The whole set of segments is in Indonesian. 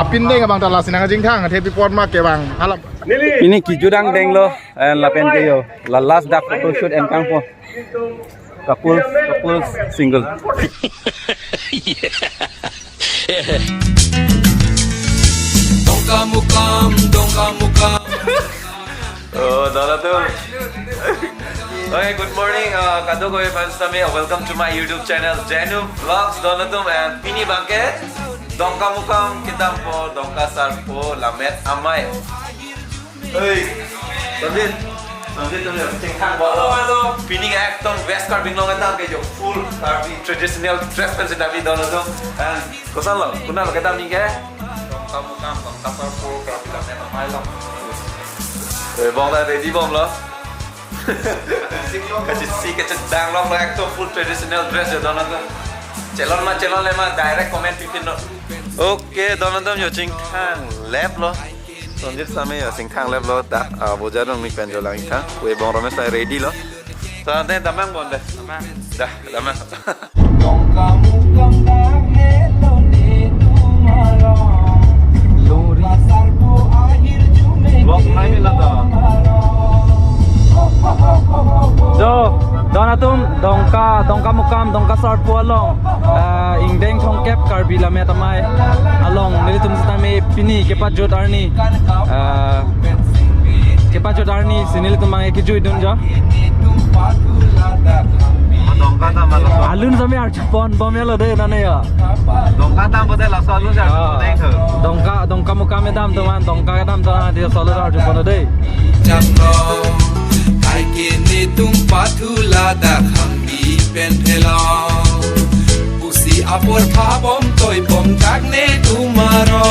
apin deh bang talas sinang jing thang ate pipon mak ke bang halap ini kijudang deng lo and lapen ke yo la last dak photo shoot and kang po couple single dongka mukam oh Donatum. Okay, good morning kado ko fans kami, welcome to my YouTube channel Janu Vlogs Donatum and Pini Bangke dongka mukam kita po dongka sarpo lamet amai hey Tandit tuh cengkang bawa Pini ekton West Carbing long eta ke jo full Carbi traditional dress kan sedami Donatum and kosan lo kunal kita mingke dongka mukam dongka sarpo Carbi lamet amai lo bong ta ready bom lo kasi dang long lo ekton full traditional dress ya Donatum celon le ma direct comment pipin lo oke Donatum yo cengkang lab lo Sonjit same ya singkang lab lo tak boja dong mi penjo lang ka we bong romes ta ready lo ta te damang bon deh dah damang dongka mukam hello ne tumara lori sarpo akhir jume vlog hai mila ta jo Donatum dongka mukam dongka sarpo along ingdeng thongkep Carbi lamet amai along nilitum stame Pini kepat jot arni sinilitum mang ekijui dun jo dongka ta malo alun same ar pon bomelo de nane ya dongka ta bode la salu ja dongka mukam edam tuman dongka edam ta dia salu ar pon de jamno kai kini tum pathula da khambi pen phela pusi apor phabom toy bom dagne tumaro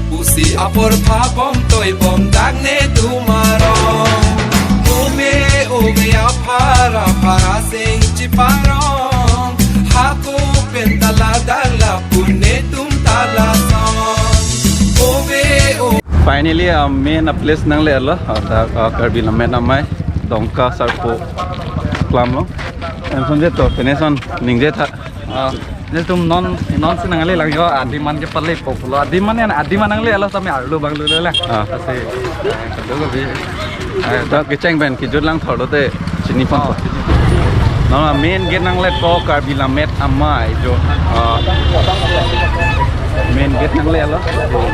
pusi apor phabom toy bom dagne tumaro ome apara sing chiparong hako pen tala dala pune tum tala song finally main place nang le lo Carbi lamet amai dongka sarpo klam lo em sonje to peneson ningje tha tum non sinang le lang yo adiman ke palle populo adiman nang le lo same arlu banglu le la ase kado go bi ta ke cheng ben ki jod lang thodo te chini pon no main gate nang le ko Carbi lamet amai jo main gate nang le lo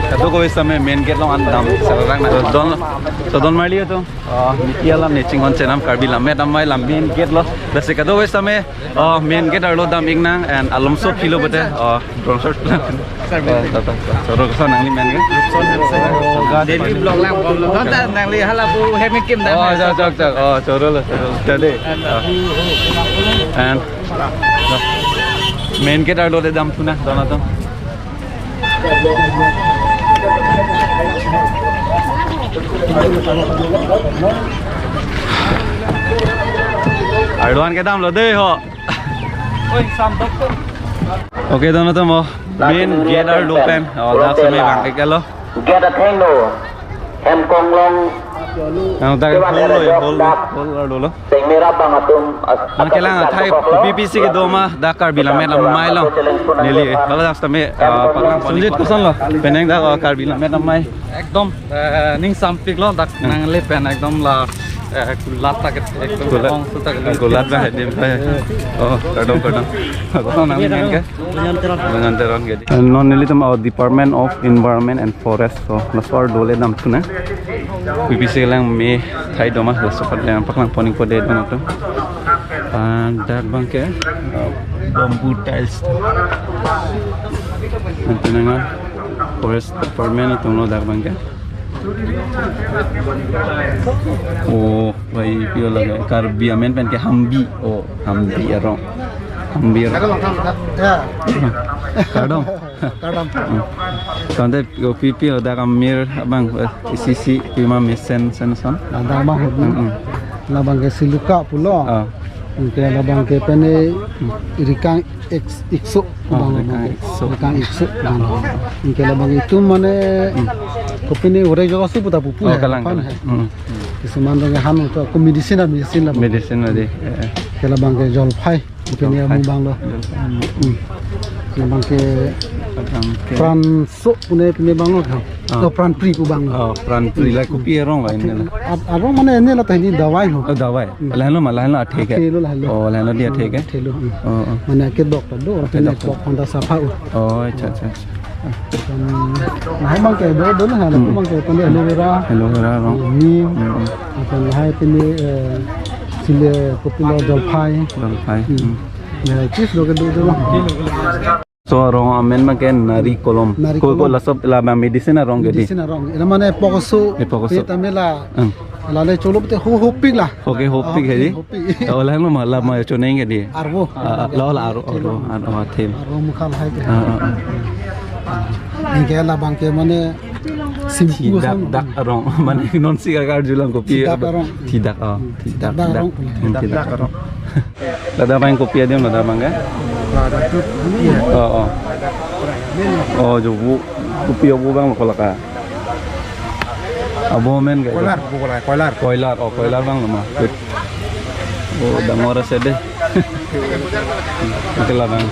kado go isame main gate long andam sarang na don marli to nikiala ne chingon chenam Carbi lamet amai lam main gate lo base kado go isame main gate arlo dam igna and alomso philo bote drone shot choro ko nang li main gate daily vlog lang bom ta nang li hala bu hemi kim da choro lo tade and main gate arlo de dam tuna Donatum Arduan ke dam lo de ho oi sam dak oke Donatum main gate ar lo pen da samay bang ke lo get a tango hem kong long ang ta hol ar lo sing mera bangatum man kailangan thai BBC ke doma da Carbi lamet amai lo nili kalau dak samay paglang sunjit kusan lo peneng da Carbi lamet amai ekdom ning sampik lo dak nang le pen ekdom la kulat tak ekdom ong suta kulat ba hedim kadang ko nang men ke dengan teron gedi non nili tam Department of Environment and Forest so laswar dole dam tuna BBC lang me thai doma sepat yang paklang poning pode Donatum dak bangke bamboo tiles nanti nang Forest Department itu no dak bangke oh bayi pio laga Carbi amen pen ke hambi arong hambi kadang tante go pipi dak amir bang sisi pima mesen senson ada mah labang ke siluka pulo ke labang ke pene irikang iksu irikang iksu ke labang itu mane kopini ore joga su puta pupu kalang kisuman dong han to ko medicine ade ke labang ke jol phai kopini amu bang lo labang ke Pran sok punya banglo kan. Atau pran pri pu banglo. Oh, peran prilai kopi rong lah ini lah. Arong mana ini lah tadi dawai ho. Oh, dawai. Lain lo malah lo atik Thelo lah lo. Oh, lain lo dia atik kan? Thelo. Oh, oh. Mana ke doktor do, kena kok honda sapau. Oh, acha. Nah, bang ke do lah, bang ke pandai aloe vera. Hello, rong. Ni, akan hai pini sile popular jolpai. Pai. Ya, kis do ke do. So rong amen makan nari kolom. Ko lasop la medicine rong Di gedi. sini orang. Ila mana pokoso. Pokoso. Kita mela. Lale cholo bete hopik lah. Okay, hopik gedi. Oh, lain lo malah mau choneng gedi. Arwo. Lo la aro them. Arwo mukhal hai ke. Ini kaya lah bang ke mana simpu Tidak rong. Mana non sigar julang kopi. Tidak arong. Tidak. Dak arong. Lada main kopi dia lada mangga. Oh. Oh, jo kopi abu bang kolaka. Abu men gak? Koilar. Oh, koilar bang lemah. Oh, dah ngora sedih. Itulah bang.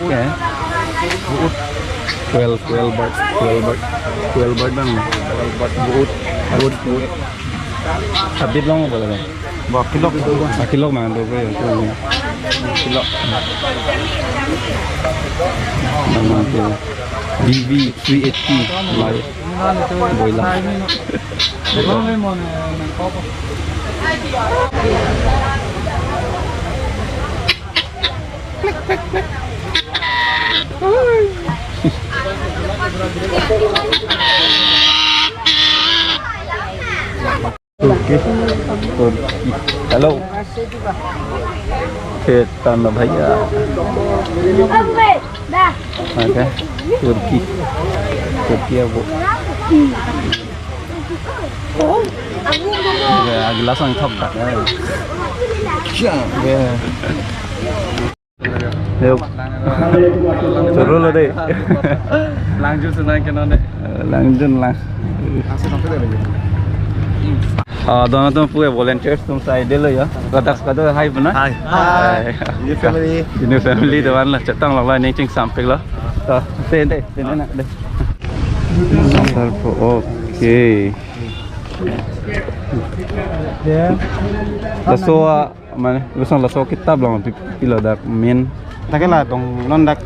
Kuel bird bang. Buut. Habis long apa bang? Kilok mang tu bro. Kilok. Nama tu BV 380 live. Boiler. Turki. Hello. Kita nak bahaya. Okay. Turki abu. Ya, gelas yang top tak. Ya. Yuk. Seru lah deh. Lanjut senang kena deh. Lanjut lah. Dono tuh punya volunteers tuh saya dulu ya. Kata hai benar. Hai. Ini family dewan lah. Cetang lah ini cing sampai lah. Ten nak deh. Sampai okay. Ya. Laso mana? Laso kitab lah pila dak min. Taklah tong non dak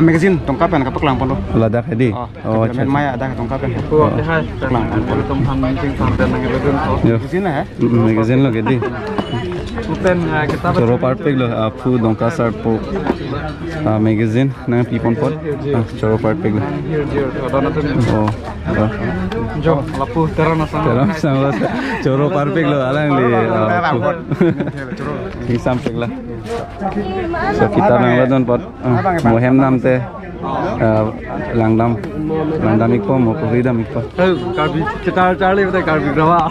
magazine tong kapan kapak lang pondo. Ladak hedi. Oh, men maya dak tong kapan. Aku lihat lang tong ham cing sampai nang lebih Magazine lah. Magazine lo gedi. Uten kita Coro perfect lo apu dong kasar po magazine nang pipon pot. Coro perfect lo. Oh. Jo lapu terana Terus sama coro perfect lo alang li. Ini sampai lah. So kita nang ladon pot. Mohem nam te. Langdam ikpo mo puridam ikpo. Karbi kita cari betul karbi grawa.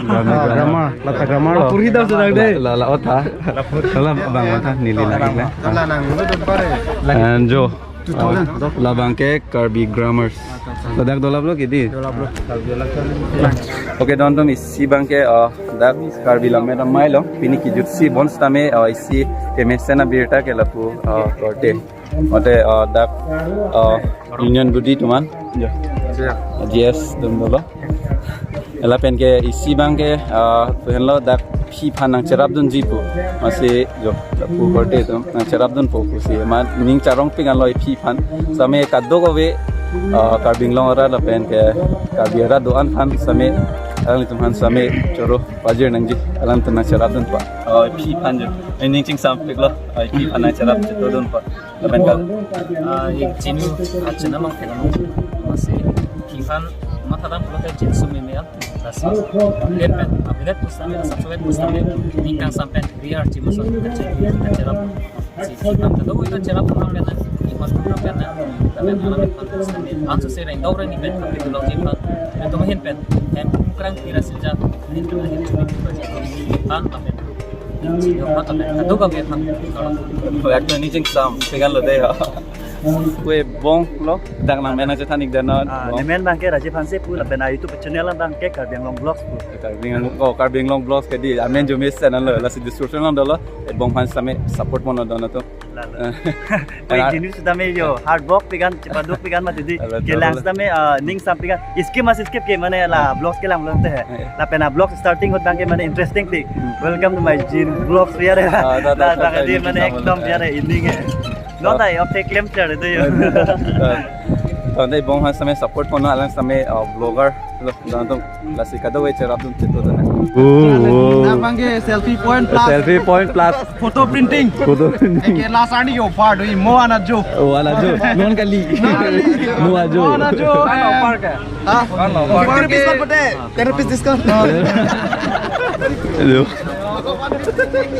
Lata grammar lo. Puridam sedang deh. La otha. La bang otha nili lagi lah. Lah nang nudut pare. And Jo. La bangke Karbi Grammars. Ladak dolab lo kidi. Okay, dontom isi bangke dak Karbi lamera mailo pini ki jutsi bons tame isi temesena birta ke lapu korte. Ote dak Union Budi tuman. JS dum dolo. Ela penke isi bangke penlo dak phi phanang cherabdun jipu masih jo lapu korte tu nang cherabdun poku si man ning charong pingan loi phi phan same kaddo ko ve karbing long ra la penke kabiara doan phan same alang tumhan same choro pajir nang ji alang tuna cherabdun pa phi phan jo ning ching sam piklo phi phan nang cherab chotodun pa la penka एक चिनु अच्छा नमक फेला masih kifan matadam pulau jinsu memea tasih lepen abidat pustame asapsoet pustame ningkang sampai biar cimuso cerap si kifan itu itu cerap orang beda ikon orang beda tapi anak pustame ansu sera indau orang ibet tapi pulau kifan itu mahin pet hem kurang kira sejak ini tuh akhir cuma kifan tapi Yo mata me kado ka be tham kalau ekto ni ching sam pegan lo de we bong lo dang lang mena jetanik dana Nemen bang ke raje fanse pula bena YouTube channel bang ke Karbiang Long Vlogs pu. Karbing long blogs ke di amen jo miss channel lo la si description lang dolo bong fan same support mono dona to Wait, jenis sudah mejo hard work pikan cepat duk pikan mah jadi kelang sudah me ning sam pikan skip ke mana lah vlogs kelang belum teh lah pena vlog starting hot bangke mana interesting ti welcome to my Jin vlogs biar lah tak dia mana ekdom biar ini ke no tai of take claim char itu yo तो नहीं बहुत हाँ समय सपोर्ट करना अलग समय ब्लॉगर लोग तो लास्ट का तो वे चेहरा तुम चित्तो तो ना Nabang ke selfie point plus selfie point plus photo printing. Ke last ani yo part doi mo ana jo. वाला जो नॉन कली मुआ जो Ana jo. Park है. हाँ. Park के. Therapist discount. जो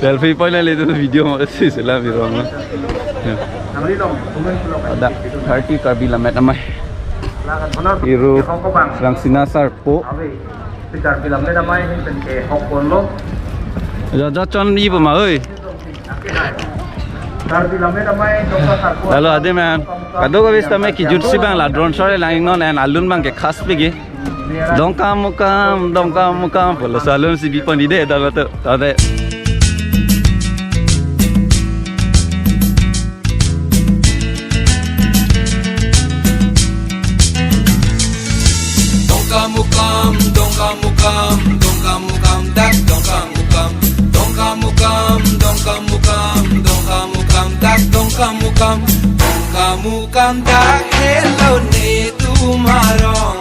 सेल्फी पॉइंट ले तो वीडियो में से चला भी रहा हूँ ada 30 kilometer namai iru Rang Sinasar po Jaja chon ni pa ma ơi Lalu ade man kado ka vista me ki jutsi bang la drone shot lang non and alun bang ke khas pegi dongkam mukam polo salun si bi pon ide dalam tu ade Dongkamukam dak dongkamukam dak hello ne tumarong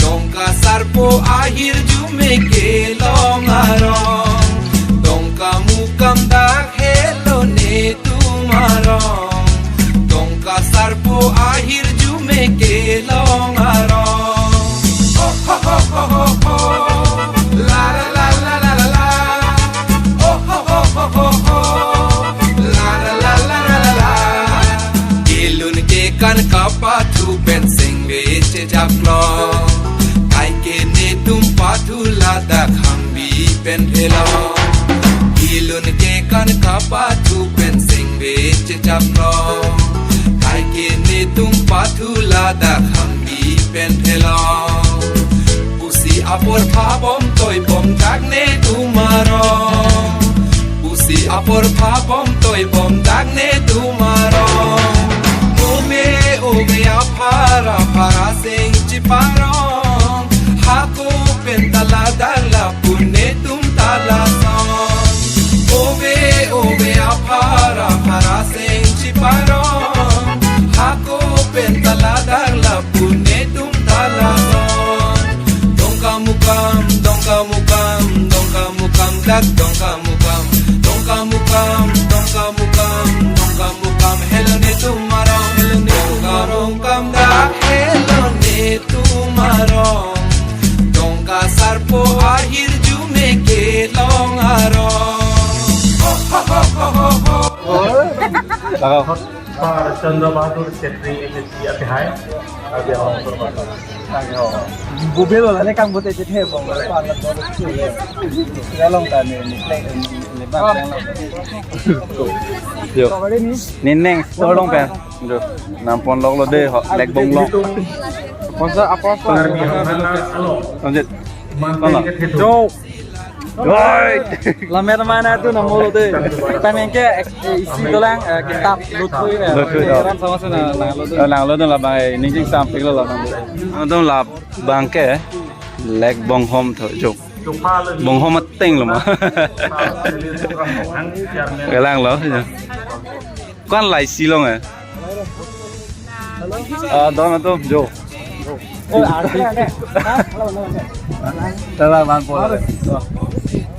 dongka sarpo akhir jume ke longarong dongkamukam dak hello ne tumarong dongka sarpo akhir jume ke longarong oh ho ho ho ho ho la la la la la la la oh ho ho ho ho ho la la la la la la la ilun ke kan kapathu pensing veche jaklo kai ke ne tum pathu lada khambi pen phelo ilun ke kan kapathu pensing veche jaklo kai ke ne tum pathu lada khambi pen phelo apor phabom toy bom dagne tumaro usi apor phabom toy bom dagne tumaro ome aphara phara sing chiparong hako pentala dala pune tum tala son ome aphara phara sing chiparong hako pentala dala pune tum tala son dongkamukam dak dongkamukam hello ne tumarong kam dak hello ne tumarong dongka sarpo akhir jume ke longarong चंद्र बहादुर छेत्री अतिहाय Bubel lah ni kang buat jadi hebong. Kalau tak ni lepas yo neneng tolong pe jo nampon lok lo de ho lek bong lok Masa apa? lanjut Jo. Lamer mana tu nama lo tu? Pengen ke isi dolang kitab lutui ni. Orang sama sana nang lo tu lah bang ni jing sampai lo lah nang tu lah bang ke lek bong hom tu jo bong hom ting lo mah cái lang lo con lại xí long à đó là tôi jo đó là bạn phụ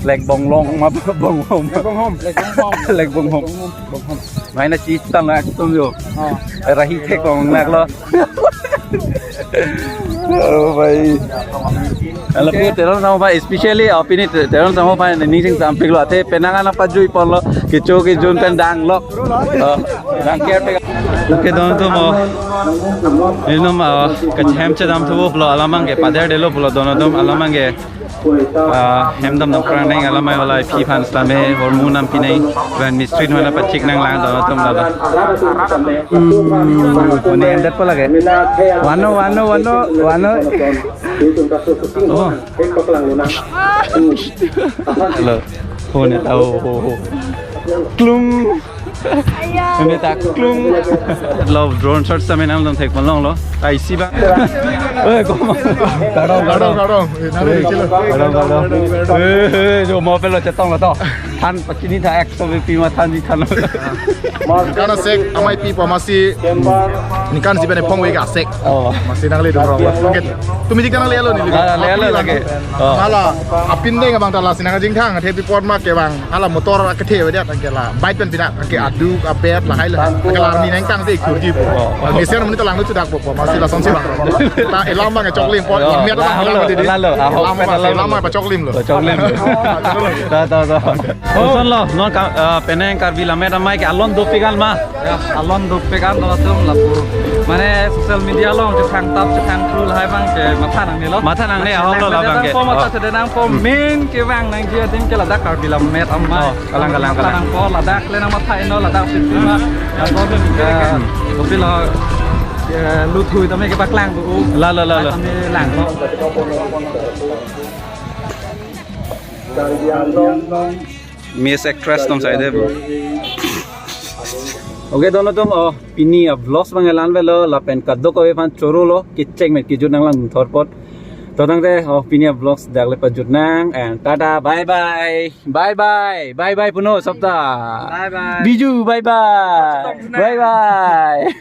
lek bong long mà bong hom lek bong hom mấy nó chỉ tăng lại tôi jo rahi thế còn nạc lo भाई lebih terus sama pak especially opini terus sama pak ini sing samping lo ate penangan apa jui pon lo kicu kijun pendang lo dang care pe oke don tu mo ini mau kecem cedam tu lo alamang ke pader delo lo don dom alamang ke hemdam nam prang neng alamai olai pi pan slame hormonam pinai van mistrin wala pacik nang lang don tum lala ini endet pula ke wano oh halo phone tahu klum Ini tak klung. Lo drone shot sa menang long tek malong lo. Ai si ba. Kau Garong. Nari cilo. Jo mau pelo cetong lo to. Than pakini tha ek so pi ma than di than. Karena sek amai pi masih ni kan si bene pongwe ga sek. Oh. Masih nang le dorong. Tumi di kan le lo ni. Le lagi. Hala apin deh bang tala sinang jing thang ate pipon ma ke bang hala motor ke the we dia ke la bike pen pina ke adu ka bet la hai la ke la ni nang kang te ku ji ni sen mun to lang tu dak po masih la son si bang ta elam bang chok lim po mi ta bang di lama pa chok lim lo Chok lem. Ta. Son lo non ka peneng kar bilamet amai ke alon dopigal ma. Alon dupekan lo tum lapu. Mane social media lo jepang tap jepang trul hai bang ke matha nang ni lo. Matha nang ni ahong lo la bang ke. Form atau sedang form main ke bang nang dia tim ke ladak kar bilam met amma. Kalang. Nang po ladak le nang matha ino ladak situ ma. Yang ko ke tapi lo lu thui tame ke baklang tu. La. Tame lang lo. Miss actress tom sai de. Oke dono tum pini vlogs bangalan velo la pen kaddo ko evan choro lo kicheng met ki junang lang thorpot. Todang de pini vlogs dagle pa jutnang and tada bye bye puno sabta. Bye bye. Biju bye bye.